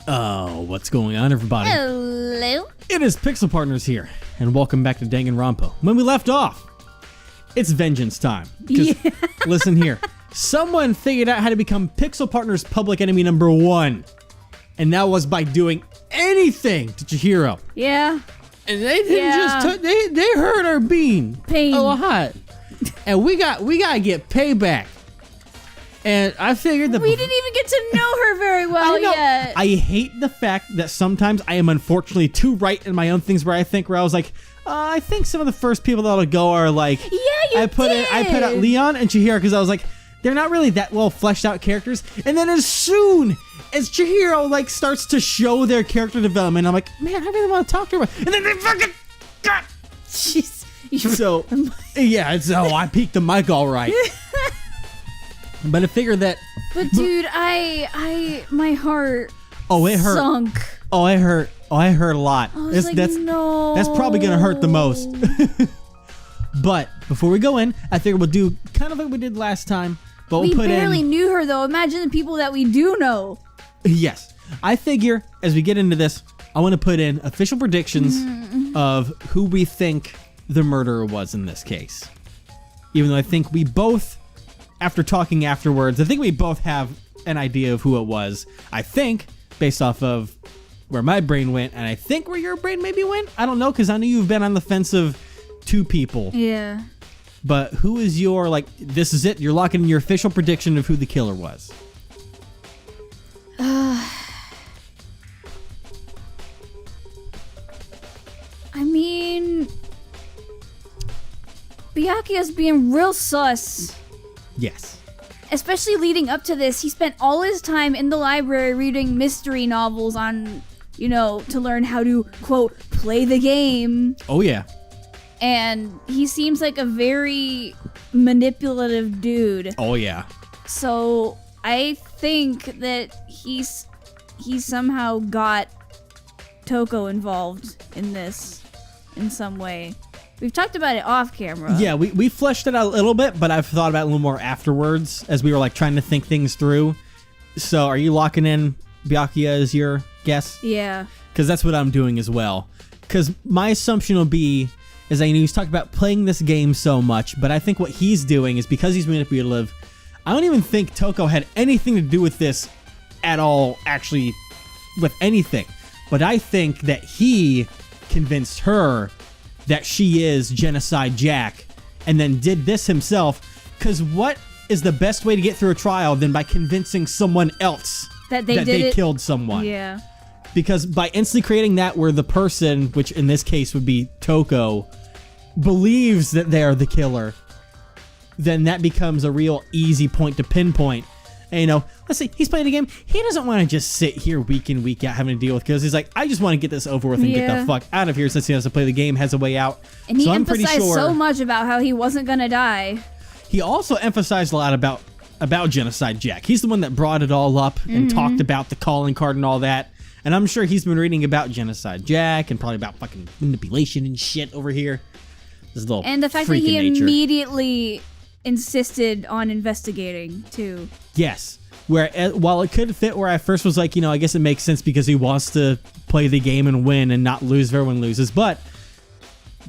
Oh, what's going on, everybody? Hello. It is Pixel Partners here, and welcome back to Danganronpa. When we left off, it's vengeance time. Because, listen here, someone figured out how to become Pixel Partners' public enemy number 1, and that was by doing anything to Chihiro. Yeah. And they didn't they hurt our bean Pain. a lot, and we gotta get payback. And I figured that We didn't even get to know her very well yet. I hate the fact that sometimes I am unfortunately too right in my own things where I was like, I think some of the first people that'll go are like, I put out Leon and Chihiro because I was like, they're not really that well fleshed out characters. And then as soon as Chihiro like starts to show their character development, I'm like, man, I really want to talk to her. And then they fucking got. Jeez. So yeah, so I peaked the mic all right. But I figured that. But dude, my heart. Oh, it hurt. Sunk. Oh, it hurt. Oh, I hurt a lot. I was like, no. That's probably gonna hurt the most. But before we go in, I figured we'll do kind of like we did last time. But we barely knew her though. Imagine the people that we do know. Yes, I figure as we get into this, I want to put in official predictions of who we think the murderer was in this case. Even though I think we both. After talking afterwards, I think we both have an idea of who it was. I think, based off of where my brain went, and I think where your brain maybe went. I don't know, because I know you've been on the fence of 2 people. Yeah. But who is your, like, this is it? You're locking in your official prediction of who the killer was. I mean, Byakuya's being real sus. Yes. Especially leading up to this, he spent all his time in the library reading mystery novels on, to learn how to, quote, play the game. Oh, yeah. And he seems like a very manipulative dude. Oh, yeah. So I think that he somehow got Toko involved in this in some way. We've talked about it off camera. Yeah, we fleshed it out a little bit, but I've thought about it a little more afterwards as we were like trying to think things through. So are you locking in Byakuya as your guess? Yeah. Because that's what I'm doing as well. Because my assumption will be, is he's talked about playing this game so much, but I think what he's doing is because he's manipulative, I don't even think Toko had anything to do with this at all, actually, with anything. But I think that he convinced her that she is Genocide Jack, and then did this himself, because what is the best way to get through a trial than by convincing someone else that they killed someone? Yeah. Because by instantly creating that where the person, which in this case would be Toko, believes that they're the killer, then that becomes a real easy point to pinpoint. And, let's see, he's playing a game. He doesn't want to just sit here week in, week out having to deal with, because he's like, I just want to get this over with and get the fuck out of here since he has to play the game, has a way out. And he emphasized so much about how he wasn't going to die. He also emphasized a lot about Genocide Jack. He's the one that brought it all up and talked about the calling card and all that. And I'm sure he's been reading about Genocide Jack and probably about fucking manipulation and shit over here. This little and the fact that he immediately insisted on investigating too. Yes. While it could fit where I first was like, I guess it makes sense because he wants to play the game and win and not lose if everyone loses. But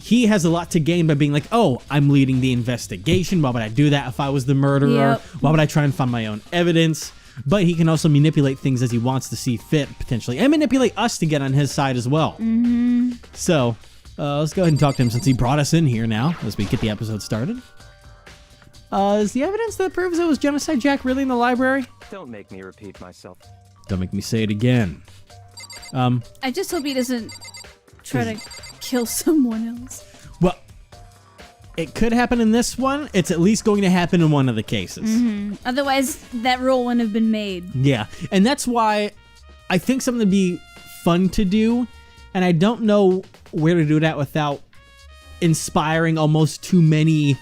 he has a lot to gain by being like, oh, I'm leading the investigation. Why would I do that if I was the murderer? Yep. Why would I try and find my own evidence? But he can also manipulate things as he wants to see fit, potentially. And manipulate us to get on his side as well. Mm-hmm. So, let's go ahead and talk to him since he brought us in here now as we get the episode started. Is the evidence that proves it was Genocide Jack really in the library? Don't make me repeat myself. Don't make me say it again. I just hope he doesn't try to kill someone else. Well, it could happen in this one. It's at least going to happen in one of the cases. Mm-hmm. Otherwise, that rule wouldn't have been made. Yeah, and that's why I think something would be fun to do, and I don't know where to do that without inspiring almost too many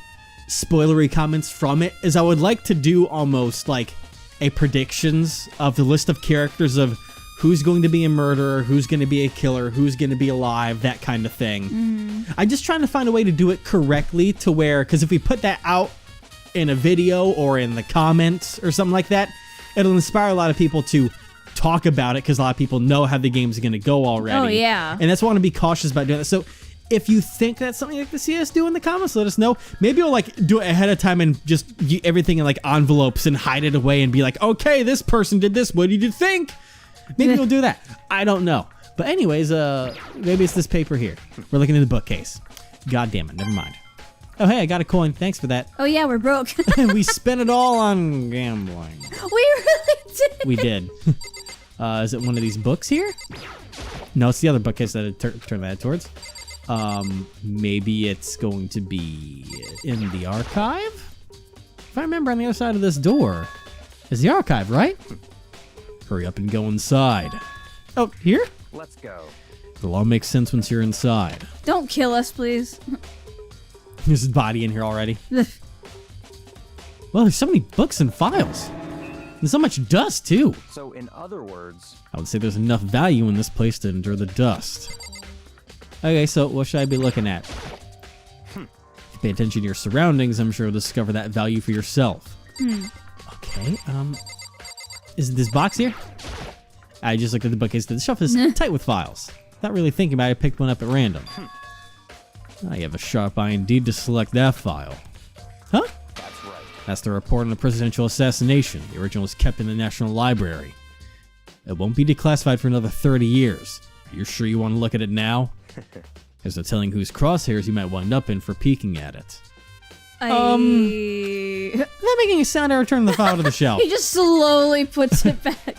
spoilery comments from it, is I would like to do almost like a predictions of the list of characters of who's going to be a murderer, who's going to be a killer, who's going to be alive, that kind of thing. I'm just trying to find a way to do it correctly to where, because if we put that out in a video or in the comments or something like that, it'll inspire a lot of people to talk about it because a lot of people know how the game's going to go already. Oh, yeah. And that's why I want to be cautious about doing that. So if you think that's something you'd like to see us do in the comments, let us know. Maybe we'll like do it ahead of time and just get everything in like envelopes and hide it away and be like, okay, this person did this. What did you think? Maybe we'll do that. I don't know. But anyways, maybe it's this paper here. We're looking in the bookcase. God damn it. Never mind. Oh, hey, I got a coin. Thanks for that. Oh, yeah, we're broke. We spent it all on gambling. We really did. We did. Is it one of these books here? No, it's the other bookcase that I turned that towards. Maybe it's going to be in the archive? If I remember, on the other side of this door is the archive, right? Hurry up and go inside. Oh, here? Let's go. It'll all make sense once you're inside. Don't kill us, please. There's his body in here already. Well, there's so many books and files. There's so much dust, too. So, in other words, I would say there's enough value in this place to endure the dust. Okay, so what should I be looking at? If you pay attention to your surroundings, I'm sure you'll discover that value for yourself. Okay, is it this box here? I just looked at the bookcase. The shelf is tight with files. Not really thinking about it, I picked one up at random. You have a sharp eye indeed to select that file. Huh? that's right. That's the report on the presidential assassination. The original is kept in the National Library. It won't be declassified for another 30 years. Are you sure you want to look at it now? There's no telling whose crosshairs you might wind up in for peeking at it. Without making a sound, I return the file to the shelf. He just slowly puts it back.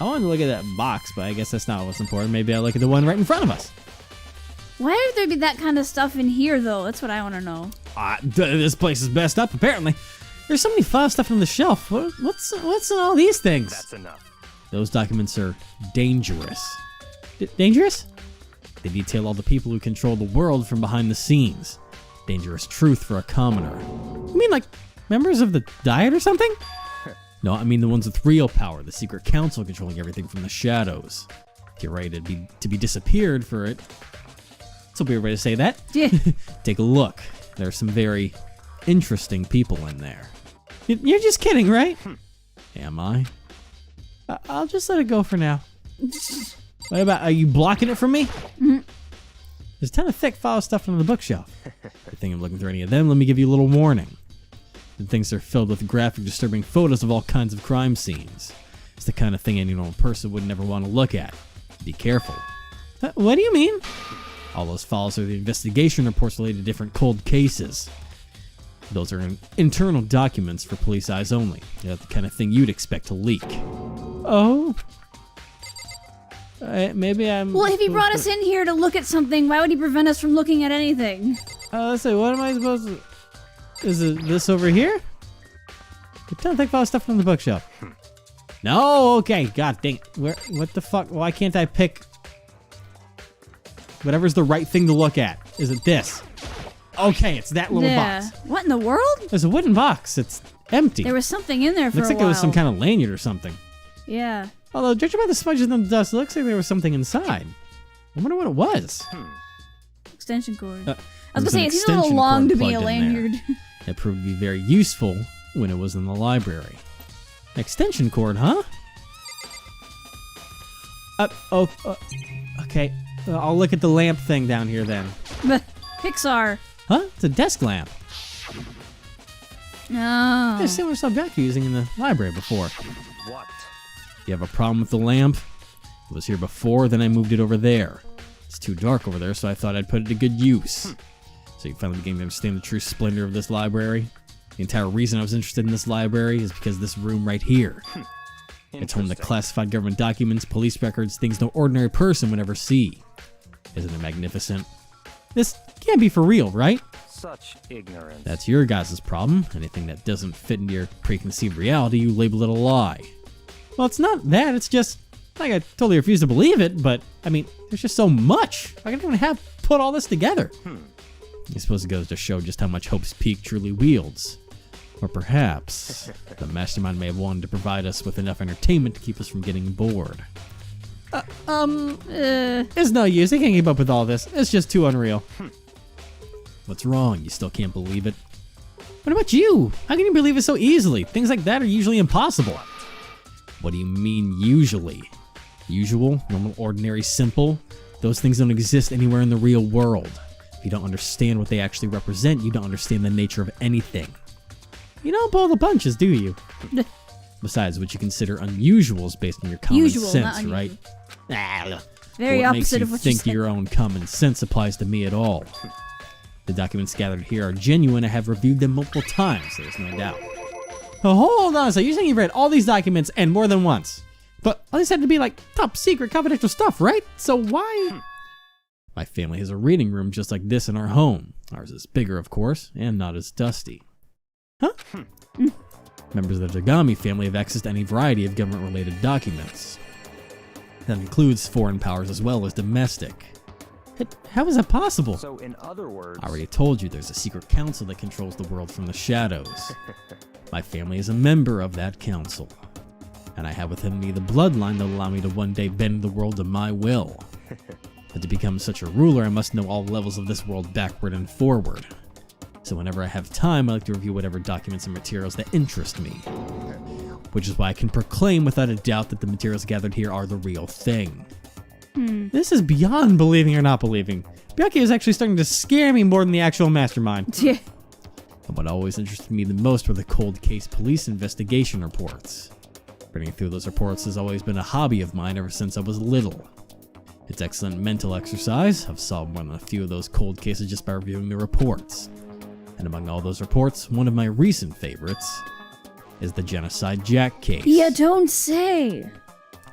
I wanted to look at that box, but I guess that's not what's important. Maybe I'll look at the one right in front of us. Why would there be that kind of stuff in here, though? That's what I want to know. This place is messed up, apparently. There's so many file stuff on the shelf. What's in all these things? That's enough. Those documents are dangerous. Dangerous? They detail all the people who control the world from behind the scenes. Dangerous truth for a commoner. You mean like members of the Diet or something? No, I mean the ones with real power, the secret council controlling everything from the shadows. You're right, it'd be to be disappeared for it. It's a weird way to say that. Yeah. Take a look. There are some very interesting people in there. You're just kidding, right? Am I? I'll just let it go for now. What about, are you blocking it from me? There's a ton of thick file stuff on the bookshelf. If you think I'm looking through any of them, let me give you a little warning. The things are filled with graphic, disturbing photos of all kinds of crime scenes. It's the kind of thing any normal person would never want to look at. Be careful. What do you mean? All those files are the investigation reports related to different cold cases. Those are internal documents for police eyes only. They're the kind of thing you'd expect to leak. Oh? Maybe I'm... Well, if he brought us in here to look at something, why would he prevent us from looking at anything? Let's see, what am I supposed to... Is it this over here? A ton of thick file stuff from the bookshelf. No, okay, god dang it. What the fuck? Why can't I pick... whatever's the right thing to look at? Is it this? Okay, it's that little box. What in the world? There's a wooden box. It's empty. There was something in there for Looks a like while. it was some kind of lanyard or something. Yeah. Although, judging by the smudges and the dust, it looks like there was something inside. I wonder what it was. Extension cord. There I was was gonna say, an it seems a little extension long cord to be a plugged in there. lanyard. It proved to be very useful when it was in the library. Extension cord, huh? Okay. I'll look at the lamp thing down here then. Pixar. Huh? It's a desk lamp. Oh. There's similar stuff back using in the library before. What? You have a problem with the lamp? It was here before, then I moved it over there. It's too dark over there, so I thought I'd put it to good use. So you finally began to understand the true splendor of this library? The entire reason I was interested in this library is because of this room right here. It's home to classified government documents, police records, things no ordinary person would ever see. Isn't it magnificent? This can't be for real, right? Such ignorance. That's your guys' problem. Anything that doesn't fit into your preconceived reality, you label it a lie. Well, it's not that, it's just, like, I totally refuse to believe it, but, I mean, there's just so much. I don't even have put all this together. I suppose it goes to show just how much Hope's Peak truly wields. Or perhaps, the mastermind may have wanted to provide us with enough entertainment to keep us from getting bored. It's no use, I can't keep up with all this. It's just too unreal. What's wrong? You still can't believe it? What about you? How can you believe it so easily? Things like that are usually impossible. What do you mean, usually? Usual, normal, ordinary, simple? Those things don't exist anywhere in the real world. If you don't understand what they actually represent, you don't understand the nature of anything. You don't pull the punches, do you? Besides, what you consider unusual is based on your common Usual, sense, not right? Very What makes opposite you of what you think said. your own common sense applies to me at all? The documents gathered here are genuine. I have reviewed them multiple times, there's no doubt. Oh, hold on, so you're saying you've read all these documents and more than once? But all these had to be like top secret confidential stuff, right? So why? My family has a reading room just like this in our home. Ours is bigger, of course, and not as dusty. Huh? Members of the Dagami family have access to any variety of government-related documents. That includes foreign powers as well as domestic. How is that possible? So, in other words, I already told you there's a secret council that controls the world from the shadows. My family is a member of that council. And I have within me the bloodline that will allow me to one day bend the world to my will. But to become such a ruler, I must know all levels of this world backward and forward. So whenever I have time, I like to review whatever documents and materials that interest me. Which is why I can proclaim without a doubt that the materials gathered here are the real thing. This is beyond believing or not believing. Byakuya is actually starting to scare me more than the actual mastermind. Yeah. And what always interested me the most were the cold case police investigation reports. Reading through those reports has always been a hobby of mine ever since I was little. It's excellent mental exercise. I've solved more than a few of those cold cases just by reviewing the reports. And among all those reports, one of my recent favorites is the Genocide Jack case. Yeah, don't say.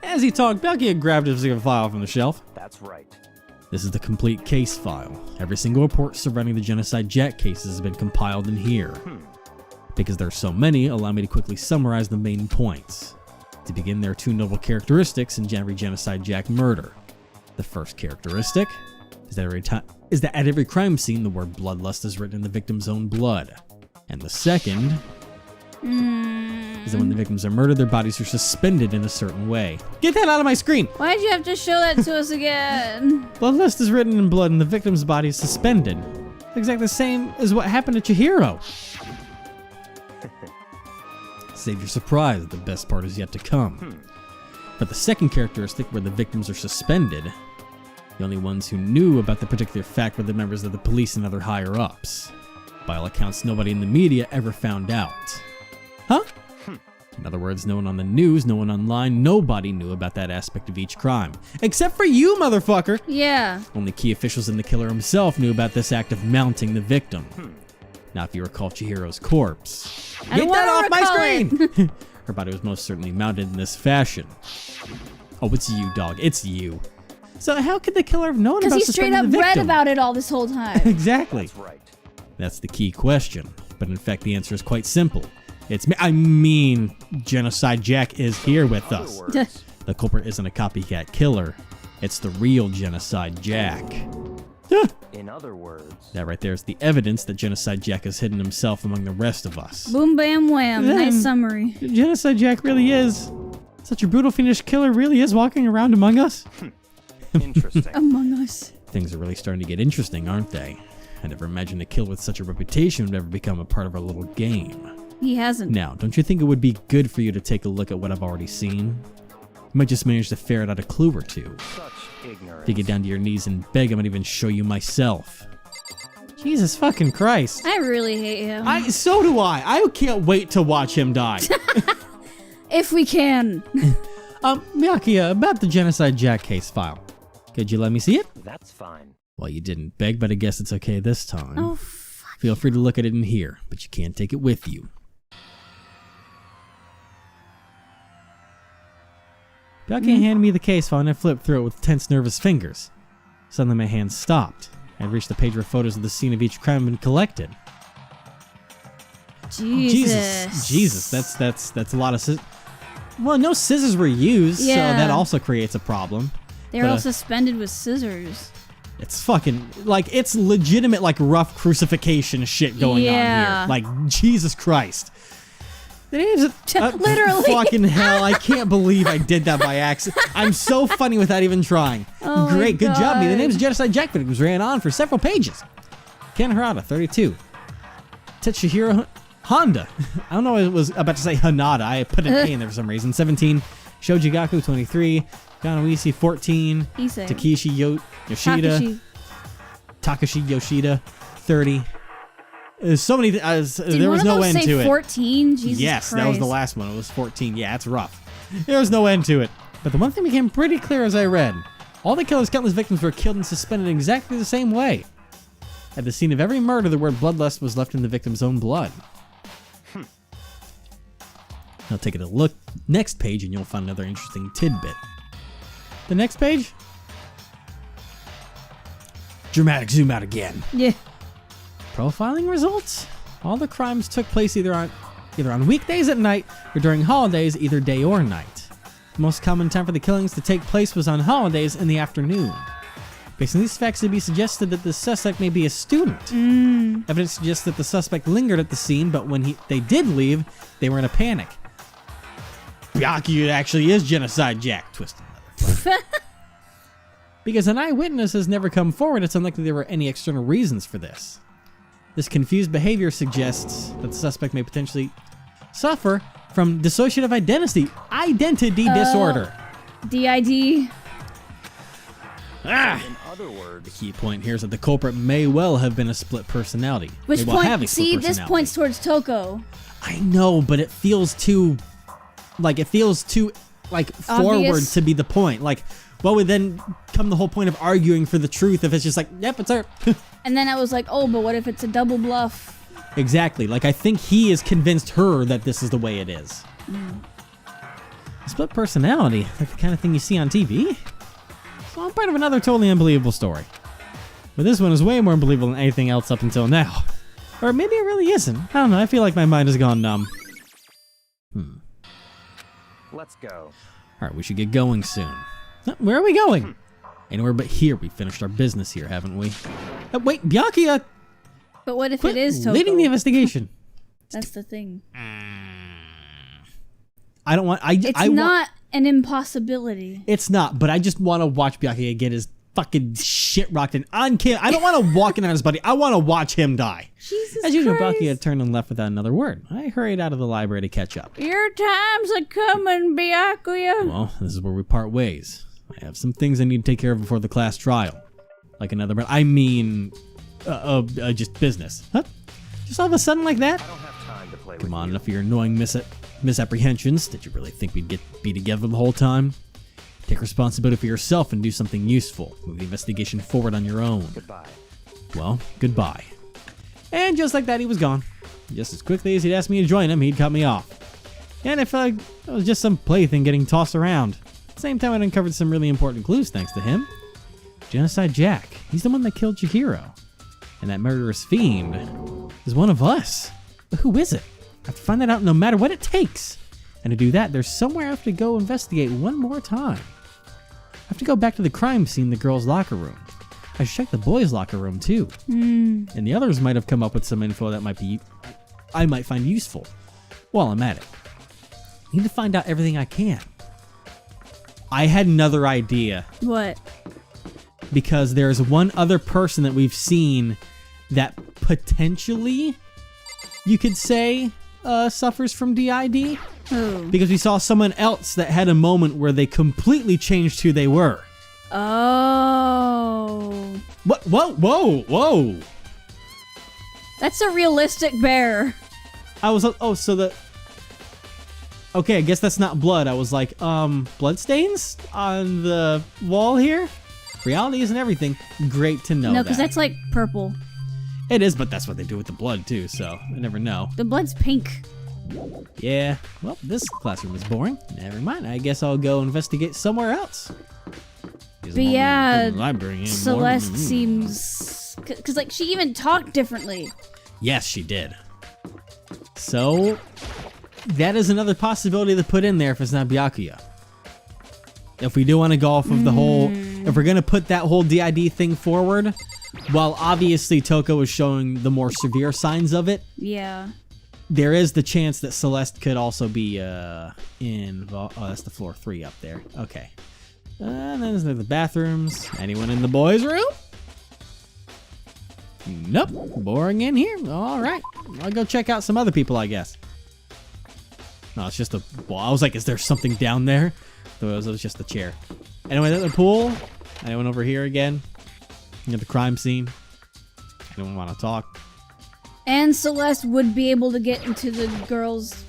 As he talked, Byakuya grabbed his file from the shelf. that's right. This is the complete case file. Every single report surrounding the Genocide Jack cases has been compiled in here. Because there are so many, allow me to quickly summarize the main points. To begin, there are two notable characteristics in every Genocide Jack murder. The first characteristic is that at every crime scene, the word bloodlust is written in the victim's own blood. And the second is that when the victims are murdered, their bodies are suspended in a certain way. Get that out of my screen! Why'd you have to show that to us again? Bloodlust is written in blood and the victim's body is suspended. Exactly the same as what happened to Chihiro. Save your surprise, the best part is yet to come. But the second characteristic, where the victims are suspended, the only ones who knew about the particular fact were the members of the police and other higher-ups. By all accounts, nobody in the media ever found out. Huh? In other words, no one on the news, no one online, nobody knew about that aspect of each crime. Except for you, motherfucker! Yeah. Only key officials and the killer himself knew about this act of mounting the victim. Now, if you recall Chihiro's corpse... I don't Get that wanna off my recall screen! Her body was most certainly mounted in this fashion. Oh, it's you, dog. It's you. So how could the killer have known about Because he straight suspending up the read victim? about it all this whole time. Exactly. That's right. That's the key question. But in fact, the answer is quite simple. It's me. I mean, Genocide Jack is here with In other us. words, The culprit isn't a copycat killer. It's the real Genocide Jack. in other words, That right there is the evidence that Genocide Jack has hidden himself among the rest of us. Boom, bam, wham. Then- Nice summary. Genocide Jack really is. Such a brutal finished killer really is walking around among us. interesting. Among Us. Things are really starting to get interesting, aren't they? I never imagined a killer with such a reputation would ever become a part of our little game. He hasn't. Now, don't you think it would be good for you to take a look at what I've already seen? You might just manage to ferret out a clue or two. Such ignorance. If you get down to your knees and beg, I might even show you myself. Jesus fucking Christ. I really hate him. So do I. I can't wait to watch him die. If we can. Miyaki, about the Genocide Jack case file. Could you let me see it? That's fine. Well, you didn't beg, but I guess it's okay this time. Oh, fuck. Feel free to look at it in here, but you can't take it with you. Miyaki handed me the case file and I flipped through it with tense, nervous fingers. Suddenly my hand stopped. I reached the page where photos of the scene of each crime had been collected. Jesus, that's a lot of scissors. Well, no scissors were used, so Yeah. that also creates a problem. They're But, all suspended with scissors. It's fucking, like, it's legitimate, like, rough crucifixion shit going on Yeah. here. Like, Jesus Christ. The name's Literally. Fucking hell, I can't believe I did that by accident. I'm so funny without even trying. Oh my Great, good job, me. The God. name's Genocide Jack Victims ran on for several pages. Ken Harada, 32. Tetsuhiro Honda. I don't know. I was about to say Hanada. I put an A in there for some reason. 17. Shojigaku 23. Kanoichi 14. Issei. Takeshi Yoshida. Takashi Yoshida 30. There's so many. There was no end to it. 14? Jesus yes, Christ. that was the last one. It was 14. Yeah, it's rough. There was no end to it. But the one thing became pretty clear as I read. All the killer's countless victims were killed and suspended exactly the same way. At the scene of every murder, the word bloodlust was left in the victim's own blood. Now take a look. Next page and you'll find another interesting tidbit. The next page? Dramatic zoom out again. Yeah. Profiling results? All the crimes took place either on weekdays at night or during holidays, either day or night. The most common time for the killings to take place was on holidays in the afternoon. Based on these facts, it would be suggested that the suspect may be a student. Evidence suggests that the suspect lingered at the scene, but when they did leave, they were in a panic. Byakuya actually is Genocide Jack. Twisted motherfucker. Because an eyewitness has never come forward, it's unlikely there were any external reasons for this. This confused behavior suggests that the suspect may potentially suffer from dissociative identity disorder. DID. In other words, The key point here is that the culprit may well have been a split personality. Which May well have point? a split See, this personality. points towards Toko. I know, but it feels too forward Obvious. to be the point. Like, what would then come the whole point of arguing for the truth if it's just like, yep, it's her. And then I was like, oh, but what if it's a double bluff? Exactly. Like, I think he has convinced her that this is the way it is. Split personality, like the kind of thing you see on TV. So I'm part of another totally unbelievable story. But this one is way more unbelievable than anything else up until now. Or maybe it really isn't. I don't know. I feel like my mind has gone numb. let's go. Alright, we should get going soon. Where are we going? Anywhere but here. We finished our business here, haven't we? Wait, Byakuya! But what if Quit it is Toko? leading the investigation. That's the thing. I don't want... It's not an impossibility. It's not, but I just want to watch Byakuya get his fucking shit rocked in on camera. I don't want to walk in on his buddy. I want to watch him die. Jesus As usual, Christ. Byakuya turned and left without another word. I hurried out of the library to catch up. Your time's a coming, Byakuya. Well, this is where we part ways. I have some things I need to take care of before the class trial. Like another... I mean... just business. Huh? Just all of a sudden like that? I don't have time to play Come with on, you. enough of your annoying misapprehensions. Did you really think we'd be together the whole time? Take responsibility for yourself and do something useful. Move the investigation forward on your own. Goodbye. Well, goodbye. And just like that, he was gone. Just as quickly as he'd asked me to join him, he'd cut me off. And I felt like it was just some plaything getting tossed around. At the same time, I'd uncovered some really important clues thanks to him. Genocide Jack. He's the one that killed Chihiro. And that murderous fiend is one of us. But who is it? I have to find that out no matter what it takes. And to do that, there's somewhere I have to go investigate one more time. I have to go back to the crime scene, the girls' locker room. I should check the boys' locker room too. And the others might have come up with some info that I might find useful while I'm at it. I need to find out everything I can. I had another idea. What? Because there's one other person that we've seen that potentially, you could say, suffers from DID. Who? Because we saw someone else that had a moment where they completely changed who they were. Oh. What? Whoa. That's a realistic bear. I was, okay, I guess that's not blood. I was like, bloodstains on the wall here? Reality isn't everything. Great to know No, that. because that's like purple. It is, but that's what they do with the blood too, so I never know. The blood's pink. Yeah, well, this classroom is boring. Never mind, I guess I'll go investigate somewhere else. But yeah, Library anymore. Celeste seems... Because, like, she even talked differently. Yes, she did. So, that is another possibility to put in there if it's not Byakuya. If we do want to go off of the whole... If we're going to put that whole DID thing forward, while obviously Toko is showing the more severe signs of it, Yeah. there is the chance that Celeste could also be involved. Oh, that's the floor 3 up there. Okay. And then there's the bathrooms. Anyone in the boys' room? Nope. Boring in here. All right. I'll go check out some other people, I guess. No, it's just a wall. I was like, is there something down there? It was just a chair. Anyway, at the pool. Anyone over here again? At the crime scene? Anyone want to talk? And Celeste would be able to get into the girls.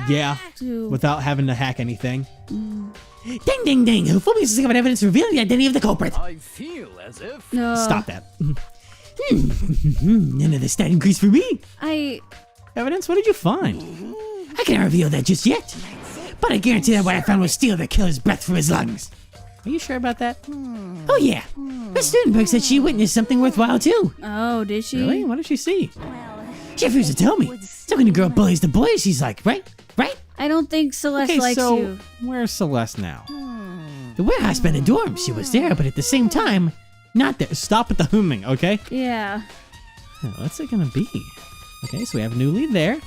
Yeah. Too. Without having to hack anything. Ding, ding, ding. Who fully discovered evidence revealing the identity of the culprit? I feel as if. No. Stop that. None of this stat increase for me. Evidence? What did you find? I can't reveal that just yet. But I guarantee that what I found was steel that killed his breath from his lungs. Are you sure about that? Oh yeah. A student book said she witnessed something worthwhile too. Oh, did she? Really? What did she see? She refused to tell me. So when a girl bullies the boys, she's like, right? I don't think Celeste likes you. Where's Celeste now? The warehouse by the dorm. She was there, but at the same time, not there. Stop with the humming, okay? Yeah. What's it gonna be? Okay, so we have a new lead there.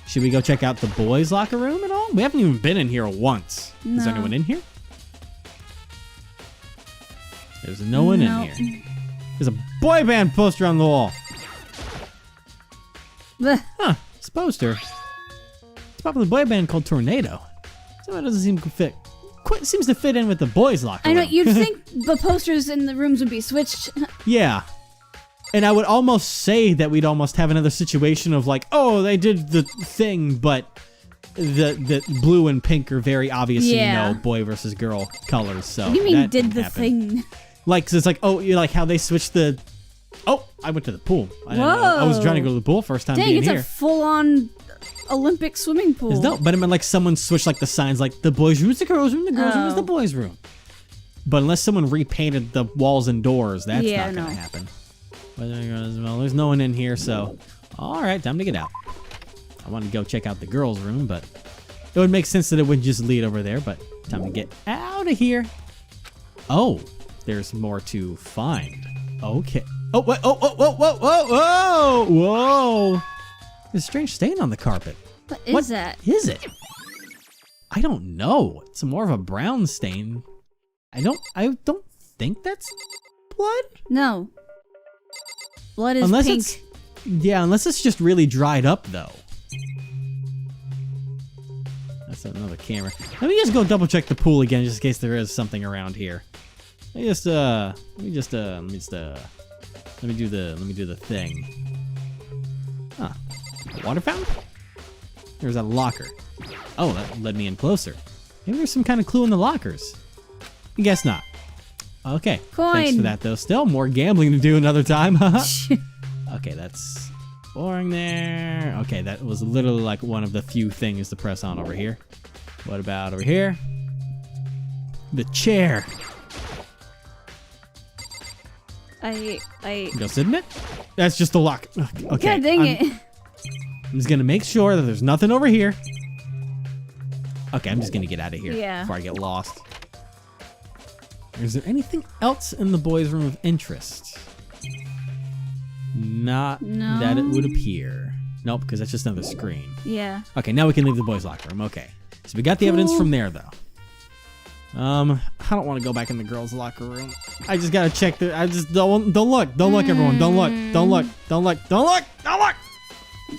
Should we go check out the boys' locker room at all? We haven't even been in here once. No. Is there anyone in here? There's no one in here. There's a boy band poster on the wall. Blech. Huh, this poster. It's a popular boy band called Tornado. So it doesn't seem to fit. Quite seems to fit in with the boys' locker I room. know, you'd think the posters in the rooms would be switched. Yeah. And I would almost say that we'd almost have another situation of like, oh, they did the thing, but the blue and pink are very obviously, Yeah. boy versus girl colors. So What do you mean that did didn't the happen. thing? Like, 'cause it's like, oh, you like how they switched the. Oh, I went to the pool. I didn't know. I was Whoa. trying to go to the pool first time Dang, being it's here. a full-on Olympic swimming pool. It's dope, but I mean, like someone switched like the signs, like the boys' room is the girls' room, the girls' room is the Oh. boys' room. But unless someone repainted the walls and doors, that's Yeah, not gonna no. happen. Well, there's no one in here, so all right, time to get out. I want to go check out the girls' room, but it would make sense that it would just lead over there. But time to get out of here. Oh, there's more to find. Okay. Oh, what? Oh, whoa, whoa, whoa, whoa, whoa, whoa! There's a strange stain on the carpet. What is that? Is it? I don't know. It's more of a brown stain. I don't think that's blood. No. Blood is Unless pink. unless it's just really dried up though. That's another camera. Let me just go double check the pool again just in case there is something around here. Let me do the thing. Huh. Water fountain? There's a locker. Oh, that led me in closer. Maybe there's some kind of clue in the lockers. I guess not. Okay. Coin. Thanks for that, though. Still more gambling to do another time. Okay, that's boring there. Okay, that was literally like one of the few things to press on over here. What about over here? The chair. Go sit in it? That's just the lock. Okay. God dang it. I'm just gonna make sure that there's nothing over here. Okay, I'm just gonna get out of here Yeah. before I get lost. Is there anything else in the boys' room of interest? Not No. that it would appear. Nope, because that's just another screen. Yeah. Okay, now we can leave the boys' locker room. Okay, so we got the evidence from there, though. I don't want to go back in the girls' locker room. I just gotta check the. I just don't look, everyone, don't look, don't look, don't look, don't look, don't look.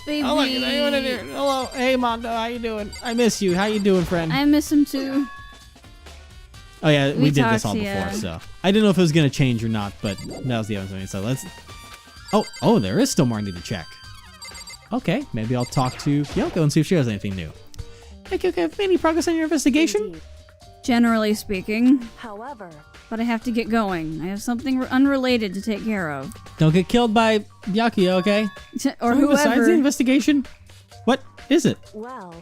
Baby. Oh, look, is anyone in here? Hello, hey, Mondo, how you doing? I miss you. How you doing, friend? I miss him too. Oh yeah, we did this talked, all before, yeah. so I didn't know if it was gonna change or not, but that was the evidence. So let's. Oh, there is still more I need to check. Okay, maybe I'll talk to Kyoko and see if she has anything new. Hey, Kyoko, have you made any progress on your investigation? Generally speaking. However, But I have to get going. I have something unrelated to take care of. Don't get killed by Byakuya, okay? Or Something besides the whoever. investigation? What is it? well,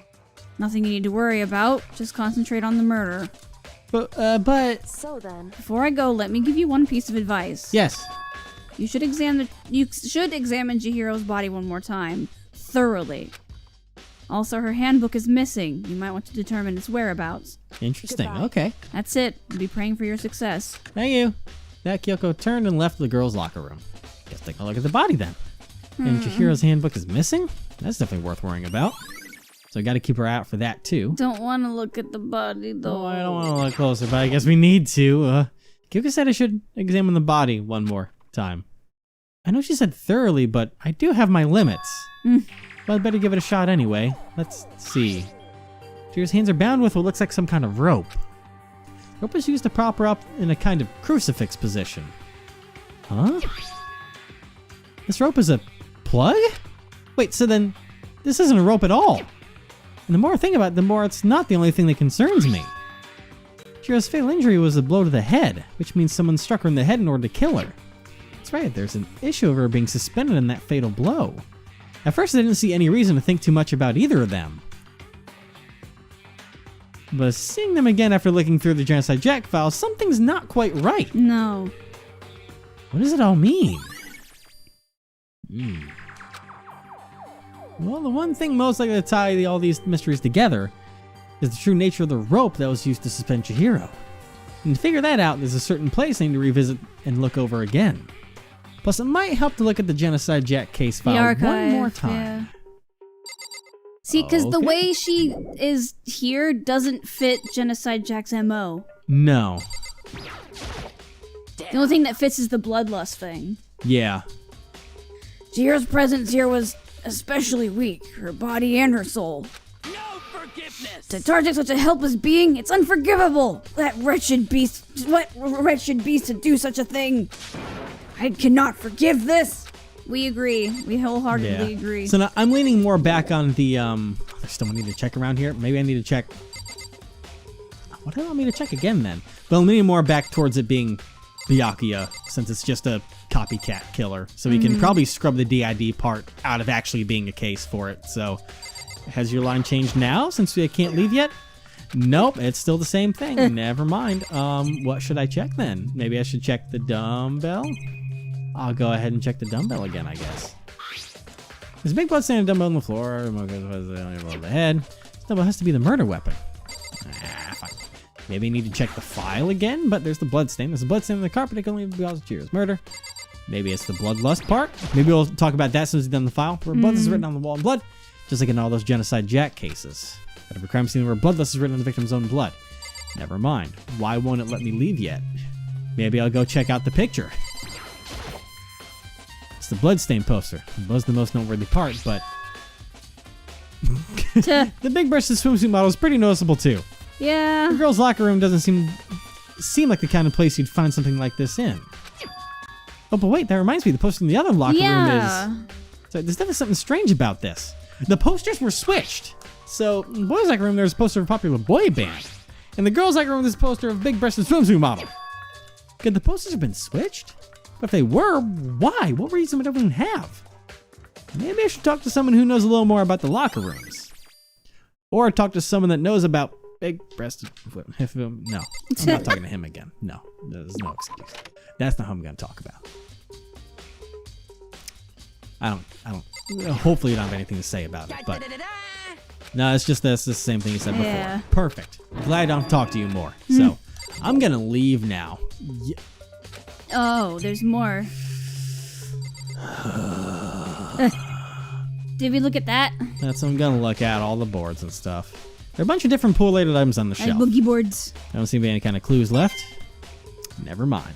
Nothing you need to worry about. Just concentrate on the murder. But so then, Before I go, let me give you one piece of advice. yes. You should examine Chihiro's body one more time, thoroughly. Also, her handbook is missing. You might want to determine its whereabouts. Interesting. Goodbye. Okay. That's it. I'll be praying for your success. Thank you. That Kyoko turned and left the girls' locker room. Guess take a look at the body then. And Chihiro's handbook is missing? That's definitely worth worrying about. So I gotta keep her out for that too. Don't want to look at the body though. Oh, I don't want to look closer, but I guess we need to. Kyoko said I should examine the body one more time. I know she said thoroughly, but I do have my limits. But I'd better give it a shot anyway. Let's see. Chihira's hands are bound with what looks like some kind of rope. Rope is used to prop her up in a kind of crucifix position. Huh? This rope is a plug? Wait, so then this isn't a rope at all. And the more I think about it, the more it's not the only thing that concerns me. Chihira's fatal injury was a blow to the head, which means someone struck her in the head in order to kill her. That's right, there's an issue of her being suspended in that fatal blow. At first I didn't see any reason to think too much about either of them. But seeing them again after looking through the Genocide Jack files, something's not quite right. No. What does it all mean? Well, the one thing most likely to tie all these mysteries together is the true nature of the rope that was used to suspend Chihiro. And to figure that out, there's a certain place I need to revisit and look over again. Plus, it might help to look at the Genocide Jack case file one more time. Yeah. See, because the Okay. way she is here doesn't fit Genocide Jack's MO. No. The only thing that fits is the bloodlust thing. Yeah. Chihiro's presence here was especially weak, her body and her soul. No forgiveness! To target such a helpless being, it's unforgivable! That wretched beast, what wretched beast to do such a thing? I cannot forgive this! We agree. We wholeheartedly agree. So now I'm leaning more back on the, there's still I need to check around here. Maybe I need to check. What do I want me to check again then? But I'm leaning more back towards it being Byakuya, since it's just a copycat killer. So we can probably scrub the DID part out of actually being a case for it. So has your line changed now since we can't leave yet? Nope, it's still the same thing. Never mind. What should I check then? Maybe I should check the dumbbell? I'll go ahead and check the dumbbell again, I guess. There's a big bloodstained dumbbell on the floor. The head. This dumbbell has to be the murder weapon. Fine. Maybe I need to check the file again, but there's the bloodstain. There's a bloodstain on the carpet. It can only be because of Chihira's murder. Maybe it's the bloodlust part. Maybe we'll talk about that as soon as we've done the file. Where bloodlust is written on the wall in blood, just like in all those Genocide Jack cases. At every crime scene where bloodlust is written on the victim's own blood. Never mind. Why won't it let me leave yet? Maybe I'll go check out the picture. The bloodstain poster was the most noteworthy part, but the big breasted swimsuit model is pretty noticeable too. Yeah. The girls' locker room doesn't seem like the kind of place you'd find something like this in. Oh, but wait, that reminds me, the poster in the other locker room is. So there's definitely something strange about this. The posters were switched. So in the boys' locker room, there's a poster of a popular boy band. In the girls' locker room, there's a poster of a big breasted swimsuit model. Could the posters have been switched? But if they were, why? What reason would everyone have? Maybe I should talk to someone who knows a little more about the locker rooms. Or talk to someone that knows about big-breasted... No, I'm not talking to him again. No, there's no excuse. That's not who I'm going to talk about. I don't... Hopefully you don't have anything to say about it, but... No, it's just this. It's the same thing you said before. Perfect. Glad I don't talk to you more. So, I'm going to leave now. Oh, there's more. Did we look at that? That's what I'm gonna look at, all the boards and stuff. There are a bunch of different pool-related items on the And shelf. boogie boards. I don't seem to be any kind of clues left. Never mind.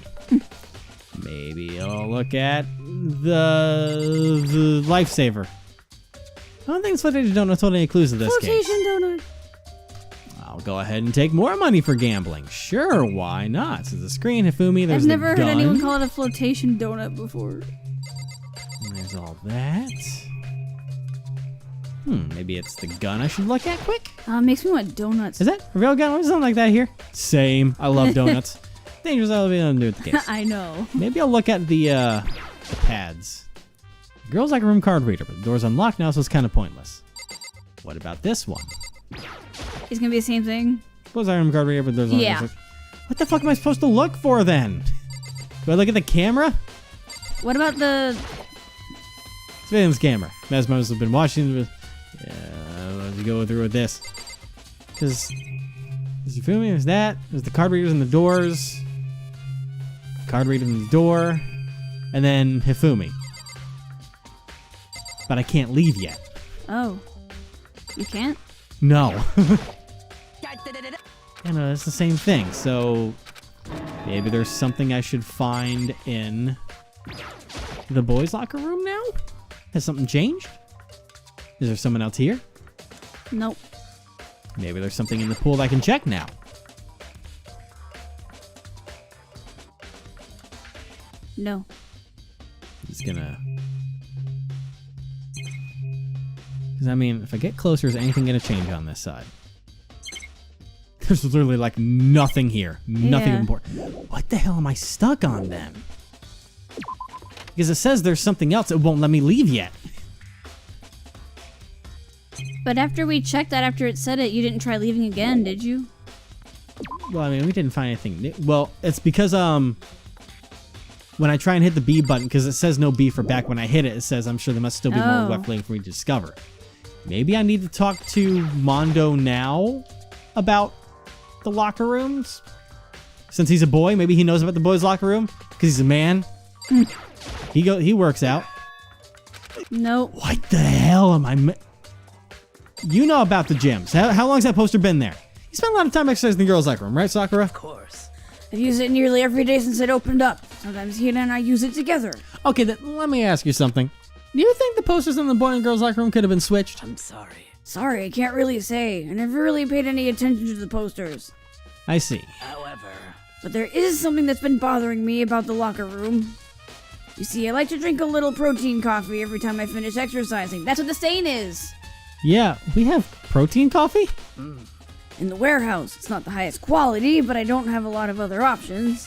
Maybe I'll look at the lifesaver. I don't think Flotation Donut told any clues in this case. Flotation donut. I'll go ahead and take more money for gambling. Sure, why not? So the screen, Hifumi, there's I've never the gun. heard anyone call it a flotation donut before. And there's all that. Maybe it's the gun I should look at quick? Makes me want donuts. Is that a real gun? There's something like that here? Same. I love donuts. Dangerous elevator to do with the case. I know. Maybe I'll look at the pads. Girls like a room card reader, but the door's unlocked now, so it's kind of pointless. What about this one? It's gonna be the same thing. Girls like a room card reader, but the door's unlocked. Yeah. What the fuck am I supposed to look for then? Do I look at the camera? What about the... It's William's camera. Mesmos have been watching. Let's go through with this. Because there's Hifumi, there's that. There's the card readers and the doors. Card reader and the door. And then Hifumi. But I can't leave yet. Oh. You can't? No. I know, it's the same thing. So maybe there's something I should find in the boys' locker room now? Has something changed? Is there someone else here? Nope. Maybe there's something in the pool that I can check now. No. Just gonna... Because, I mean, if I get closer, is anything gonna change on this side? There's literally, like, nothing here. Nothing Yeah. important. What the hell am I stuck on, then? Because it says there's something else. It won't let me leave yet. But after we checked that, after it said it, you didn't try leaving again, did you? Well, I mean, we didn't find anything new. Well, it's because, when I try and hit the B button, because it says no B for back, when I hit it, it says I'm sure there must still be more left waiting for me to discover. Maybe I need to talk to Mondo now about the locker rooms? Since he's a boy, maybe he knows about the boys' locker room? Because he's a man? He works out. Nope. What the hell am I... You know about the gyms. How long's that poster been there? You spent a lot of time exercising in the girls' locker room, right, Sakura? Of course. I've used it nearly every day since it opened up. Sometimes he and I use it together. Okay, then let me ask you something. Do you think the posters in the boy and girls' locker room could have been switched? I'm sorry. Sorry, I can't really say. I never really paid any attention to the posters. I see. However, But there is something that's been bothering me about the locker room. You see, I like to drink a little protein coffee every time I finish exercising. That's what the stain is. Yeah, we have protein coffee? In the warehouse, it's not the highest quality, but I don't have a lot of other options.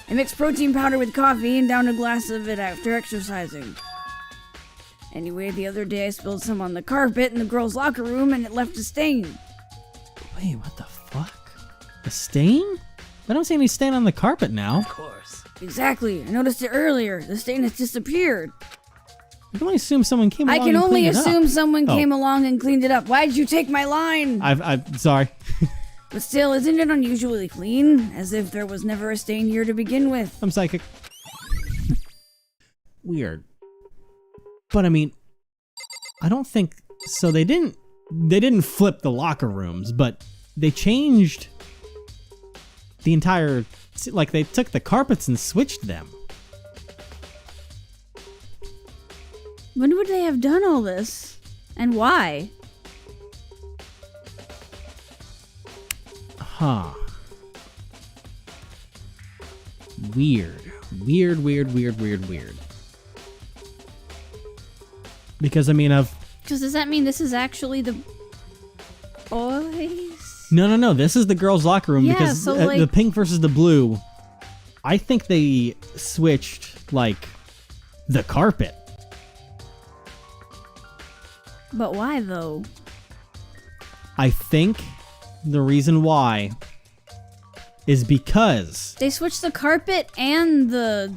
I mix protein powder with coffee and down a glass of it after exercising. Anyway, the other day I spilled some on the carpet in the girls' locker room and it left a stain. Wait, what the fuck? A stain? I don't see any stain on the carpet now. of course. Exactly, I noticed it earlier. The stain has disappeared. I can only assume someone came along I can and only cleaned it up. assume someone Oh. came along and cleaned it up. Why'd you take my line? I'm sorry. But still, isn't it unusually clean? As if there was never a stain here to begin with. I'm psychic. Weird. But I mean, I don't think so. They didn't flip the locker rooms, but they changed the entire, like they took the carpets and switched them. When would they have done all this? And why? Huh. Weird. Weird. Because I mean, Because does that mean this is actually the boys? No. This is the girls' locker room Yeah, because so, the like- pink versus the blue. I think they switched like the carpet. But why though? I think the reason why is because They switched the carpet and the...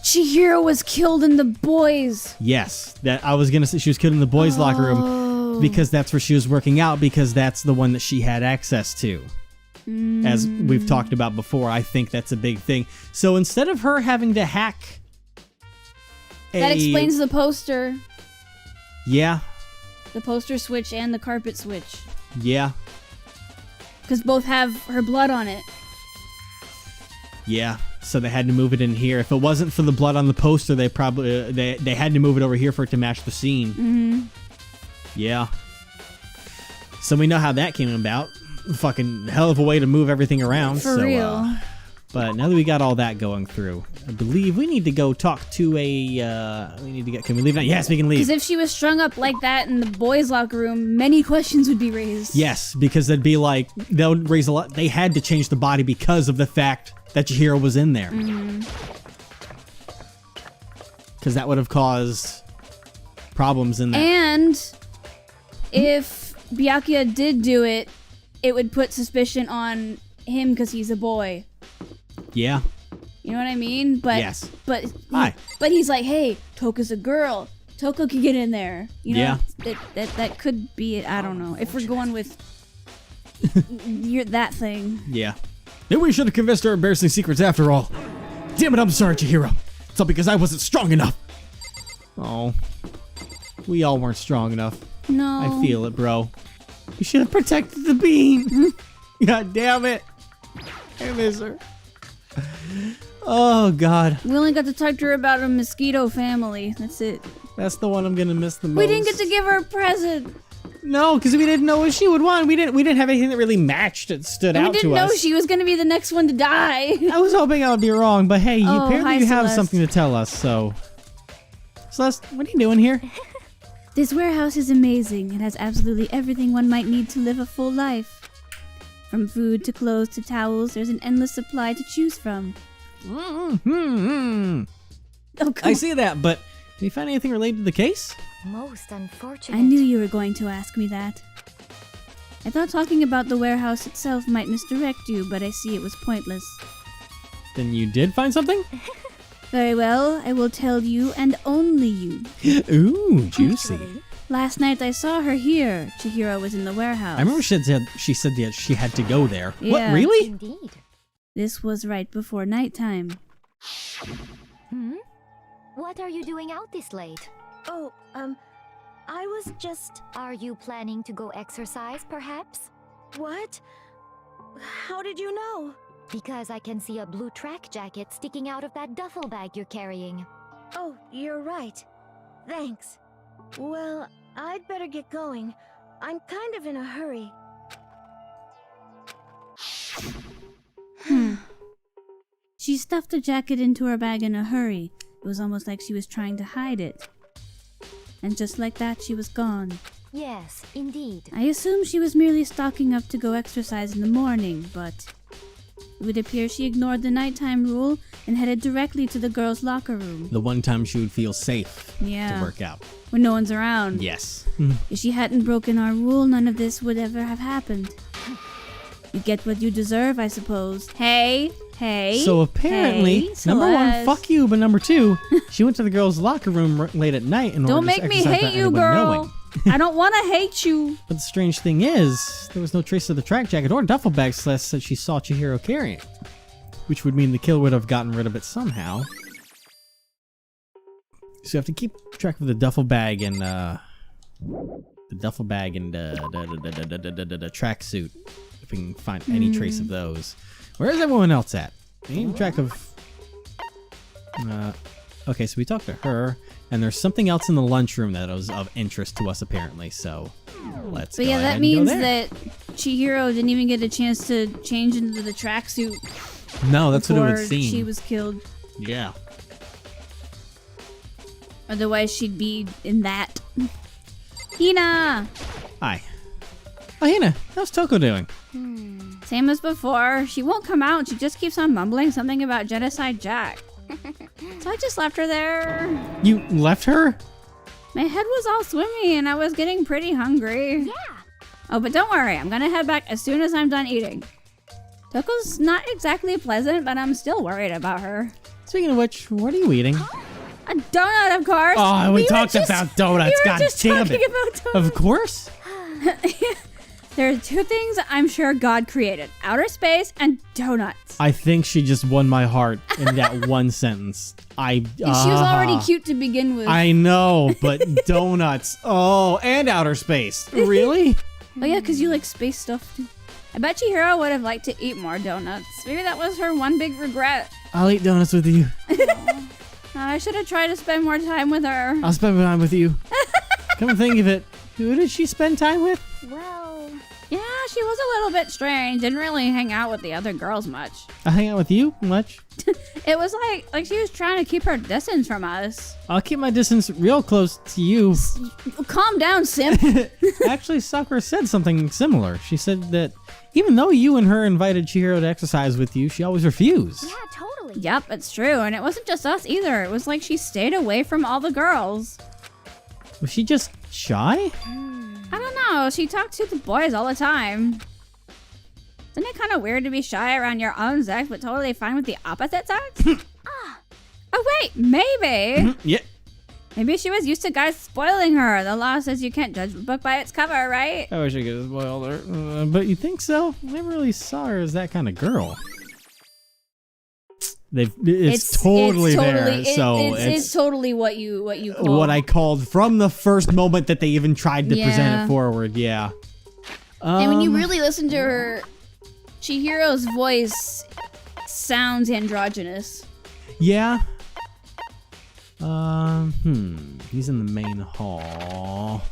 Chihiro was killed in the boys. yes, that I was gonna say she was killed in the boys' locker room because that's where she was working out because that's the one that she had access to. As we've talked about before, I think that's a big thing. So instead of her having to hack, That explains the poster. Yeah, The poster switch and the carpet switch. yeah, Because both have her blood on it. yeah. So they had to move it in here. If it wasn't for the blood on the poster, they probably they had to move it over here for it to match the scene. Mm-hmm. Yeah. So we know how that came about. Fucking hell of a way to move everything around. For real. But now that we got all that going through, I believe we need to go talk to a. We need to get. Can we leave now? Yes, we can leave. Because if she was strung up like that in the boys' locker room, many questions would be raised. Yes, because they'd be like, that would raise a lot. They had to change the body because of the fact that Chihiro was in there. Because that would have caused problems in there. And if Byakuya did do it, it would put suspicion on him because he's a boy. Yeah. You know what I mean? But Yes. But Hi. But he's like, hey, Toka's a girl. Toko could get in there. You know, Yeah. that could be it. I don't know. If we're going with that thing. Yeah. Maybe we should have confessed our embarrassing secrets after all. Damn it, I'm sorry, Chihiro. It's all because I wasn't strong enough. Oh. We all weren't strong enough. No. I feel it, bro. You should have protected the bean. God damn it. I miss her. Oh, God. We only got to talk to her about a mosquito family. That's it. That's the one I'm going to miss the most. We didn't get to give her a present. No, because we didn't know what she would want. We didn't have anything that really matched that stood out to us. We didn't know she was going to be the next one to die. I was hoping I would be wrong, but hey, Oh, apparently hi, you have Celeste. something to tell us, so... Celeste, what are you doing here? This warehouse is amazing. It has absolutely everything one might need to live a full life. From food to clothes to towels, there's an endless supply to choose from. Mm-hmm. Oh, come I on. see that, but did you find anything related to the case? Most unfortunate. I knew you were going to ask me that. I thought talking about the warehouse itself might misdirect you, but I see it was pointless. Then you did find something? Very well, I will tell you and only you. Ooh, juicy. Last night I saw her here. Chihiro was in the warehouse. I remember she said that she had to go there. Yeah. What, really? Indeed. This was right before nighttime. What are you doing out this late? Oh, I was just... Are you planning to go exercise, perhaps? What? How did you know? Because I can see a blue track jacket sticking out of that duffel bag you're carrying. Oh, you're right. Thanks. Well, I'd better get going. I'm kind of in a hurry. She stuffed the jacket into her bag in a hurry. It was almost like she was trying to hide it. And just like that, she was gone. Yes, indeed. I assume she was merely stocking up to go exercise in the morning, but it would appear she ignored the nighttime rule and headed directly to the girls' locker room. The one time she would feel safe Yeah. to work out. When no one's around. Yes. If she hadn't broken our rule, none of this would ever have happened. You get what you deserve, I suppose. Hey. So apparently, hey, number one, Celeste. fuck you, but number two, she went to the girls' locker room late at night in Don't order to make me exercise hate without you, anyone girl. knowing. I don't want to hate you. But the strange thing is, there was no trace of the track jacket or duffel bag Celeste said she saw Chihiro carrying, which would mean the killer would have gotten rid of it somehow. So you have to keep track of the duffel bag and the tracksuit, if we can find any trace of those. Where's everyone else at? I need track of. Okay, so we talked to her, and there's something else in the lunchroom that was of interest to us apparently. So let's. But go yeah, ahead that and means go there. that Chihiro didn't even get a chance to change into the tracksuit No, that's what it before would seem. she was killed. Yeah. Otherwise, she'd be in that. Hina! Hi. Oh, Hina, how's Toko doing? Same as before. She won't come out. She just keeps on mumbling something about Genocide Jack. So I just left her there. You left her? My head was all swimmy and I was getting pretty hungry. Yeah. Oh, but don't worry. I'm gonna head back as soon as I'm done eating. Toko's not exactly pleasant, but I'm still worried about her. Speaking of which, what are you eating? A donut, of course. Oh, we were talked just- about donuts. We were God just damn talking it. about donuts. Of course. There are two things I'm sure God created: outer space and donuts. I think she just won my heart in that one sentence. And she was already cute to begin with. I know, but donuts. Oh, and outer space. Really? Oh yeah, because you like space stuff too. I bet Chihiro would have liked to eat more donuts. Maybe that was her one big regret. I'll eat donuts with you. I should have tried to spend more time with her. I'll spend time with you. Come to think of it, who did she spend time with? Well, Yeah, she was a little bit strange. Didn't really hang out with the other girls much. I hang out with you much. It was like she was trying to keep her distance from us. I'll keep my distance real close to you. Calm down, simp. Actually, Sakura said something similar. She said that even though you and her invited Chihiro to exercise with you, she always refused. yeah, totally. Yep, it's true. And it wasn't just us either. It was like she stayed away from all the girls. Was she just shy? I don't know. She talked to the boys all the time. Isn't it kind of weird to be shy around your own sex, but totally fine with the opposite sex? Oh, wait. Maybe. Yeah. Maybe she was used to guys spoiling her. The law says you can't judge a book by its cover, right? I wish I could have spoiled her. But you think so? I never really saw her as that kind of girl. It's totally there. So it's totally what you call what I called from the first moment that they even tried to present Yeah. it forward. Yeah. And when you really listen to her, Chihiro's voice sounds androgynous. Yeah. He's in the main hall.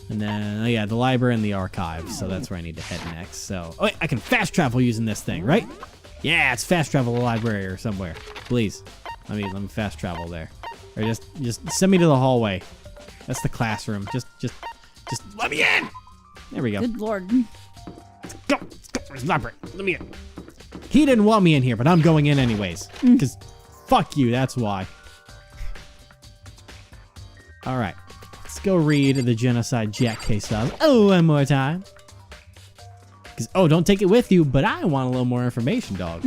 And then, oh yeah, the library and the archive. So that's where I need to head next. So, oh wait, I can fast travel using this thing, right? Yeah, it's fast travel to the library or somewhere. Please, let me fast travel there, or just send me to the hallway. That's the classroom. Just let me in. There we go. Good lord. Go. Where's the library? Let me in. He didn't want me in here, but I'm going in anyways. Because fuck you, that's why. All right. Let's go read the Genocide Jack case file one more time. Because, don't take it with you, but I want a little more information, dog.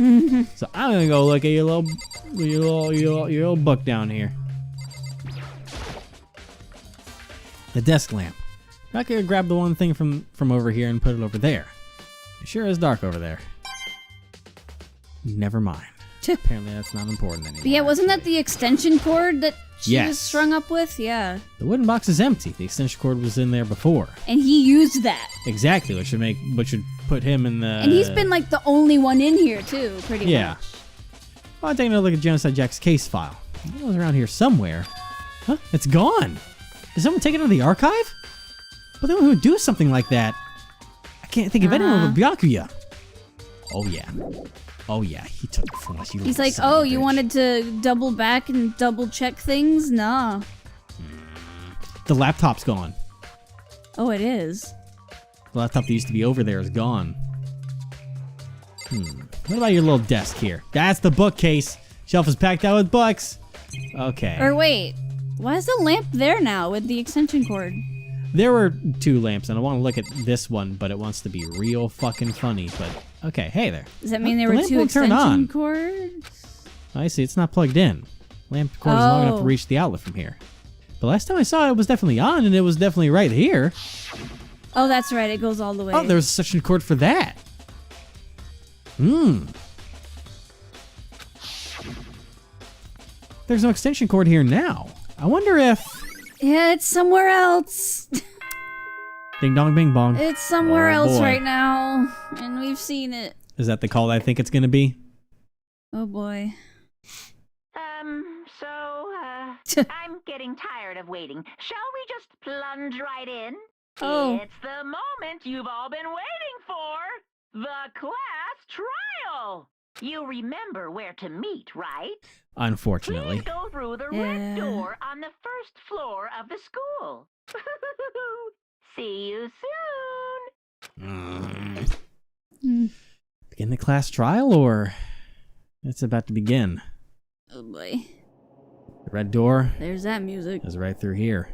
So I'm going to go look at your little book down here. The desk lamp. I could grab the one thing from over here and put it over there. It sure is dark over there. Never mind. Apparently that's not important anymore. But yeah, wasn't that the extension cord that she Yes. was strung up with? Yeah. The wooden box is empty. The extension cord was in there before. And he used that. Exactly, which should put him in the... And he's been like the only one in here too, pretty Yeah. much. Well, I'm taking a look at Genocide Jack's case file. It was around here somewhere. Huh? It's gone. Did someone take it out of the archive? But then who would do something like that? I can't think of anyone with Byakuya. Oh yeah. Oh yeah, he took it from us. He's like, oh, you wanted to double back and double check things? Nah. The laptop's gone. Oh, it is. The laptop that used to be over there is gone. What about your little desk here? That's the bookcase. Shelf is packed out with books. Okay. Or wait, why is the lamp there now with the extension cord? There were 2 lamps, and I want to look at this one, but it wants to be real fucking funny. But okay, hey there. Does that mean The there were lamp 2 won't turn extension on. cords? I see, it's not plugged in. Lamp cord is long enough to Oh. reach the outlet from here. But last time I saw it, it was definitely on, and it was definitely right here. Oh, that's right. It goes all the way. Oh, there's a suction cord for that. There's no extension cord here now. I wonder if... Yeah, it's somewhere else. Ding dong bing bong. It's somewhere Oh, else boy. right now, and we've seen it. Is that the call I think it's going to be? Oh boy. I'm getting tired of waiting. Shall we just plunge right in? Oh. It's the moment you've all been waiting for. The class trial. You remember where to meet, right? Unfortunately. Please go through the Yeah. red door on the first floor of the school. See you soon. Begin the class trial, or it's about to begin? Oh boy. The red door There's that music. is right through here.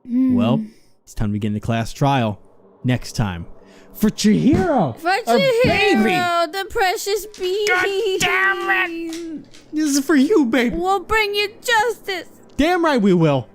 Well, it's time to begin the class trial. Next time. For Chihiro! For our Chihiro, baby! the precious bee. God damn it! This is for you, baby! We'll bring you justice. Damn right we will!